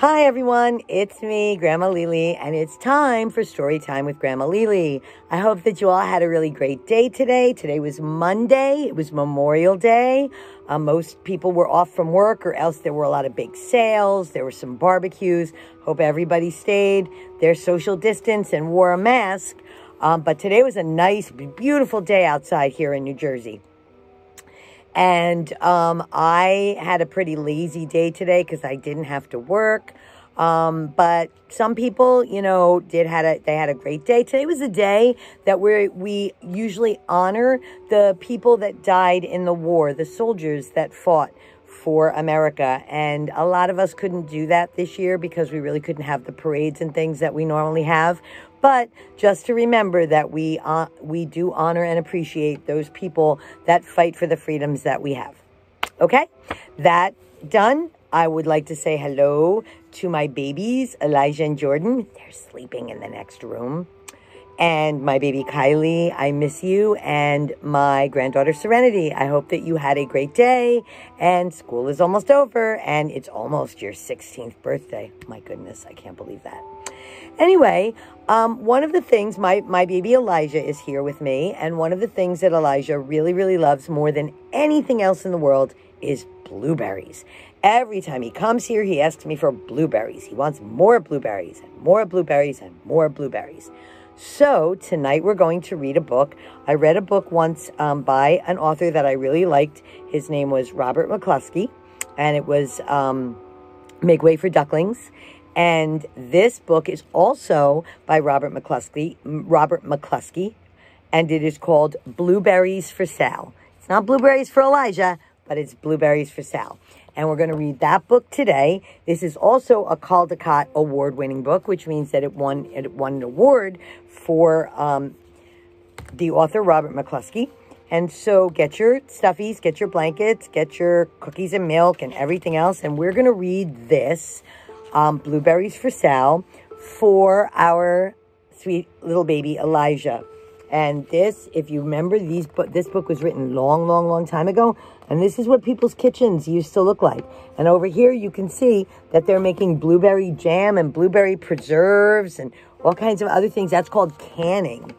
Hi everyone, it's me, Grandma Lily, and it's time for Story Time with Grandma Lily. I hope that you all had a really great day today. Today was Monday. It was Memorial Day. Most people were off from work, or else there were a lot of big sales. There were some barbecues. Hope everybody stayed their social distance and wore a mask. But today was a nice, beautiful day outside here in New Jersey. And I had a pretty lazy day today because I didn't have to work. But some people, they had a great day. Today was a day that we usually honor the people that died in the war, the soldiers that fought for America. And a lot of us couldn't do that this year because we really couldn't have the parades and things that we normally have. But just to remember that we do honor and appreciate those people that fight for the freedoms that we have. Okay? That done, I would like to say hello to my babies, Elijah and Jordan. They're sleeping in the next room. And my baby Kylie, I miss you. And my granddaughter Serenity, I hope that you had a great day. And school is almost over. And it's almost your 16th birthday. My goodness, I can't believe that. Anyway, one of the things, my baby Elijah is here with me, and one of the things that Elijah really, really loves more than anything else in the world is blueberries. Every time he comes here, he asks me for blueberries. He wants more blueberries, and more blueberries, and more blueberries. So tonight we're going to read a book. I read a book once by an author that I really liked. His name was Robert McCloskey, and it was Make Way for Ducklings. And this book is also by Robert McCloskey, and it is called Blueberries for Sal. It's not Blueberries for Elijah, but it's Blueberries for Sal. And we're going to read that book today. This is also a Caldecott award-winning book, which means that it won an award for the author, Robert McCloskey. And so get your stuffies, get your blankets, get your cookies and milk and everything else. And we're going to read this, Blueberries for Sal, for our sweet little baby Elijah. And this, if you remember, this book was written long time ago, and this is what people's kitchens used to look like. And over here you can see that they're making blueberry jam and blueberry preserves and all kinds of other things. That's called canning.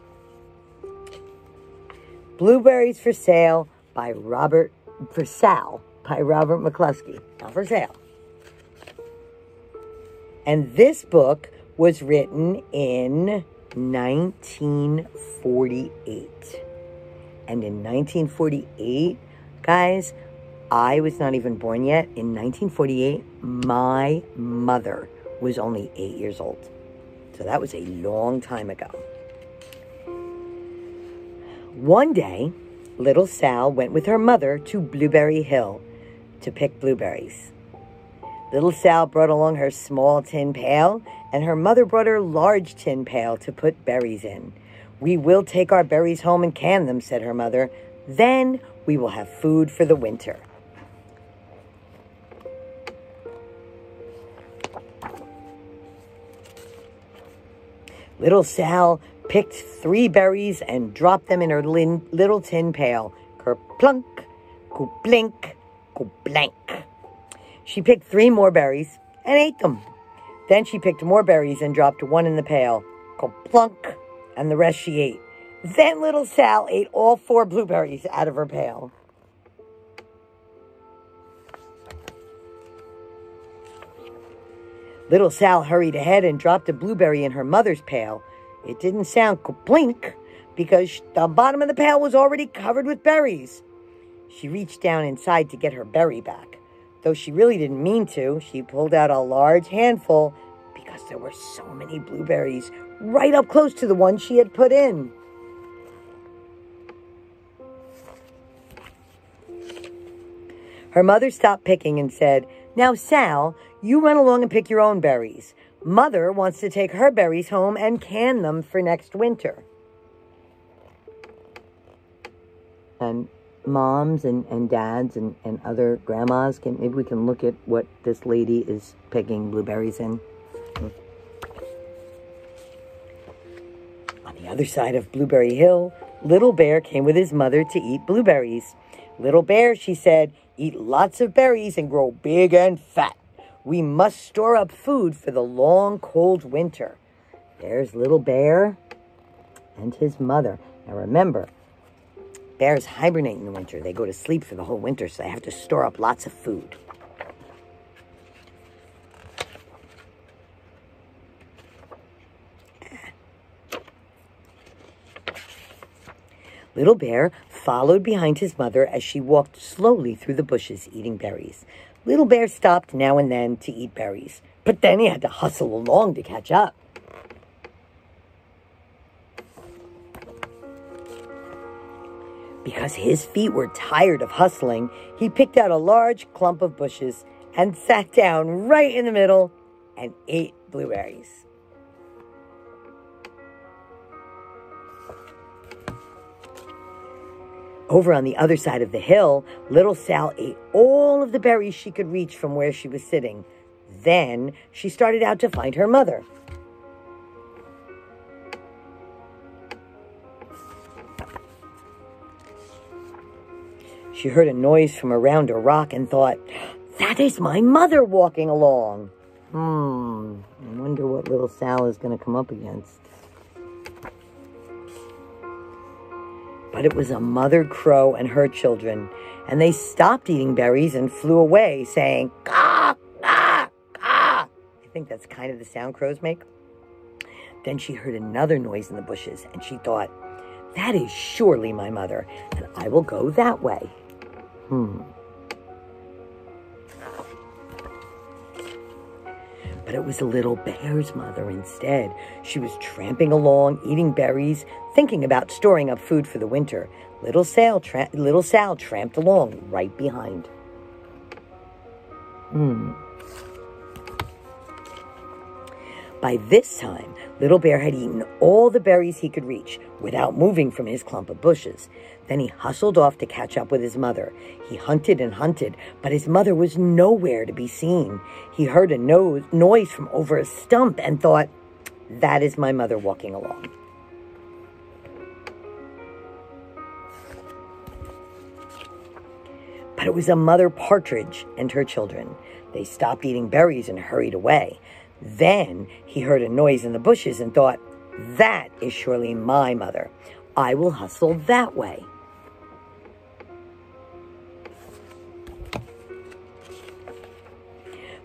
Blueberries for Sal by Robert McCloskey. Not for sale. And this book was written in 1948. And in 1948, guys, I was not even born yet. In 1948, my mother was only 8 years old. So that was a long time ago. One day, little Sal went with her mother to Blueberry Hill to pick blueberries. Little Sal brought along her small tin pail, and her mother brought her large tin pail to put berries in. "We will take our berries home and can them," said her mother. "Then we will have food for the winter." Little Sal picked 3 berries and dropped them in her little tin pail. Kerplunk, kublink, kublank. She picked 3 more berries and ate them. Then she picked more berries and dropped 1 in the pail. Kerplunk, and the rest she ate. Then little Sal ate all 4 blueberries out of her pail. Little Sal hurried ahead and dropped a blueberry in her mother's pail. It didn't sound kerplink because the bottom of the pail was already covered with berries. She reached down inside to get her berry back. Though she really didn't mean to, she pulled out a large handful because there were so many blueberries right up close to the ones she had put in. Her mother stopped picking and said, "Now, Sal, you run along and pick your own berries. Mother wants to take her berries home and can them for next winter." And moms and dads and other grandmas, maybe we can look at what this lady is picking blueberries in. On the other side of Blueberry Hill, Little Bear came with his mother to eat blueberries. "Little Bear," she said, "eat lots of berries and grow big and fat. We must store up food for the long, cold winter. There's Little Bear and his mother. Now remember, bears hibernate in the winter. They go to sleep for the whole winter, so they have to store up lots of food. Little Bear followed behind his mother as she walked slowly through the bushes eating berries. Little Bear stopped now and then to eat berries, but then he had to hustle along to catch up. Because his feet were tired of hustling, he picked out a large clump of bushes and sat down right in the middle and ate blueberries. Over on the other side of the hill, little Sal ate all of the berries she could reach from where she was sitting. Then she started out to find her mother. She heard a noise from around a rock and thought, "That is my mother walking along." I wonder what little Sal is going to come up against. But it was a mother crow and her children, and they stopped eating berries and flew away, saying, "Caw, caw, caw." I think that's kind of the sound crows make. Then she heard another noise in the bushes, and she thought, "That is surely my mother, and I will go that way." But it was Little Bear's mother instead. She was tramping along, eating berries, thinking about storing up food for the winter. Little Sal tramped along right behind. By this time, Little Bear had eaten all the berries he could reach without moving from his clump of bushes. Then he hustled off to catch up with his mother. He hunted and hunted, but his mother was nowhere to be seen. He heard a noise from over a stump and thought, "That is my mother walking along." But it was a mother partridge and her children. They stopped eating berries and hurried away. Then he heard a noise in the bushes and thought, "That is surely my mother. I will hustle that way."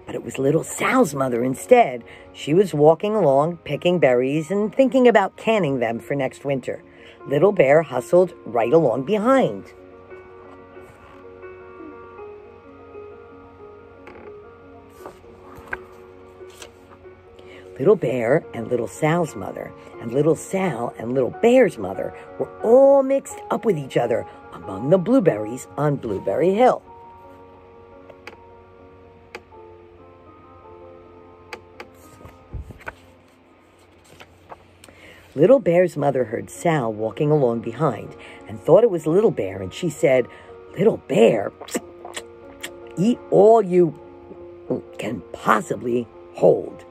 But it was little Sal's mother instead. She was walking along, picking berries and thinking about canning them for next winter. Little Bear hustled right along behind. Little Bear and Little Sal's mother, and Little Sal and Little Bear's mother were all mixed up with each other among the blueberries on Blueberry Hill. Little Bear's mother heard Sal walking along behind and thought it was Little Bear, and she said, "Little Bear, eat all you can possibly hold."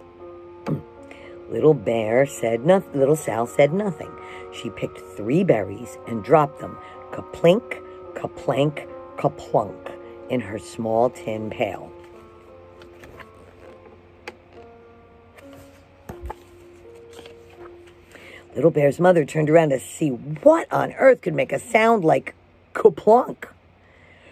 Little Sal said nothing. She picked 3 berries and dropped them, kaplink, kaplank, kaplunk, in her small tin pail. Little Bear's mother turned around to see what on earth could make a sound like kaplunk.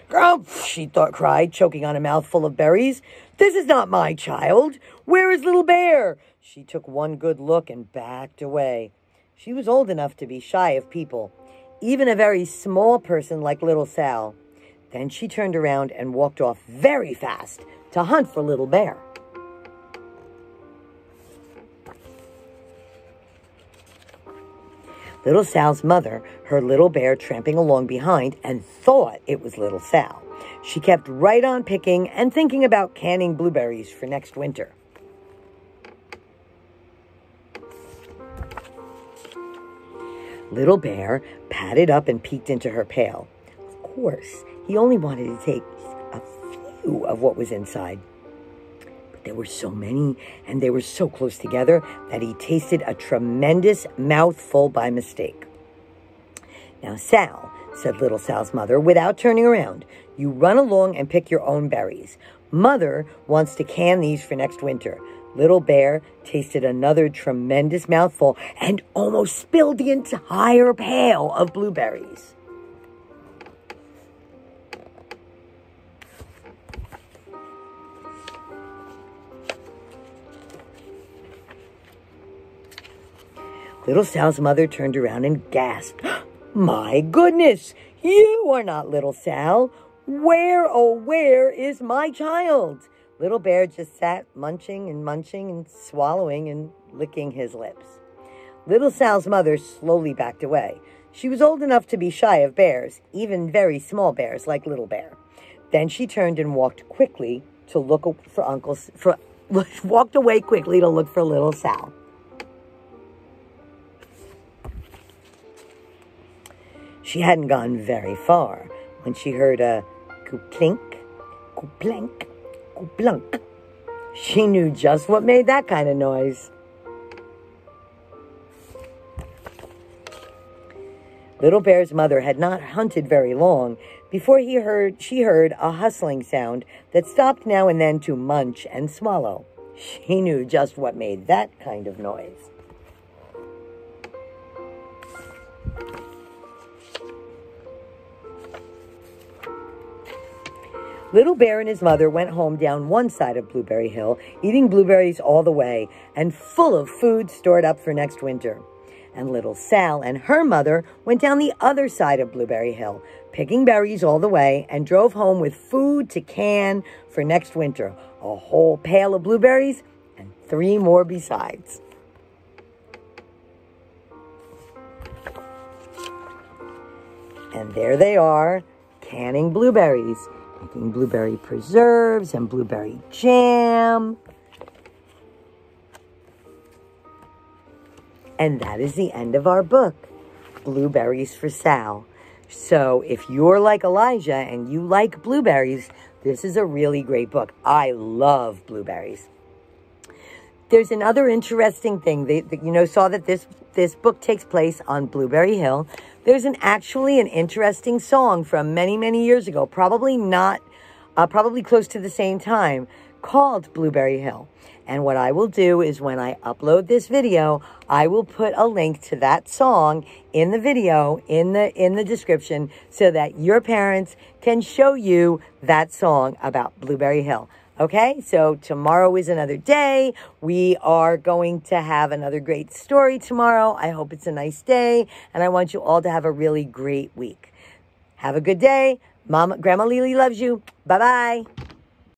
"Grumph," she cried, choking on a mouthful of berries. "This is not my child. Where is Little Bear?" She took one good look and backed away. She was old enough to be shy of people, even a very small person like Little Sal. Then she turned around and walked off very fast to hunt for Little Bear. Little Sal's mother heard Little Bear tramping along behind and thought it was Little Sal. She kept right on picking and thinking about canning blueberries for next winter. Little Bear padded up and peeked into her pail. Of course, he only wanted to take a few of what was inside. But there were so many, and they were so close together that he tasted a tremendous mouthful by mistake. Now, Sal, said Little Sal's mother, without turning around. "You run along and pick your own berries. Mother wants to can these for next winter." Little Bear tasted another tremendous mouthful and almost spilled the entire pail of blueberries. Little Sal's mother turned around and gasped. "My goodness, you are not Little Sal. Where, oh, where is my child?" Little Bear just sat munching and swallowing and licking his lips. Little Sal's mother slowly backed away. She was old enough to be shy of bears, even very small bears like Little Bear. Then she turned and walked quickly to look for walked away quickly to look for Little Sal. She hadn't gone very far when she heard a clink, clink, blunk. She knew just what made that kind of noise. Little Bear's mother had not hunted very long before she heard a hustling sound that stopped now and then to munch and swallow. She knew just what made that kind of noise. Little Bear and his mother went home down one side of Blueberry Hill, eating blueberries all the way and full of food stored up for next winter. And Little Sal and her mother went down the other side of Blueberry Hill, picking berries all the way, and drove home with food to can for next winter. A whole pail of blueberries and 3 more besides. And there they are, canning blueberries. Making blueberry preserves and blueberry jam. And that is the end of our book, Blueberries for Sal. So if you're like Elijah and you like blueberries, this is a really great book. I love blueberries. There's another interesting thing. They saw that this book takes place on Blueberry Hill. There's actually an interesting song from many, many years ago, probably close to the same time, called Blueberry Hill. And what I will do is when I upload this video, I will put a link to that song in the video, in the description, so that your parents can show you that song about Blueberry Hill. Okay, so tomorrow is another day. We are going to have another great story tomorrow. I hope it's a nice day, and I want you all to have a really great week. Have a good day. Grandma Lily loves you. Bye-bye.